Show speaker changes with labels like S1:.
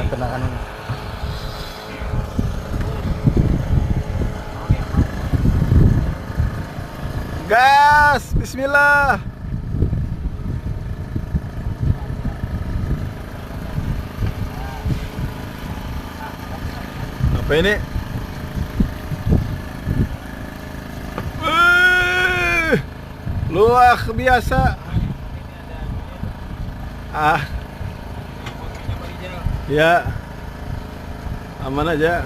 S1: kena anu.
S2: Gas, bismillah. Apa ini? Luar biasa. Ya, aman aja.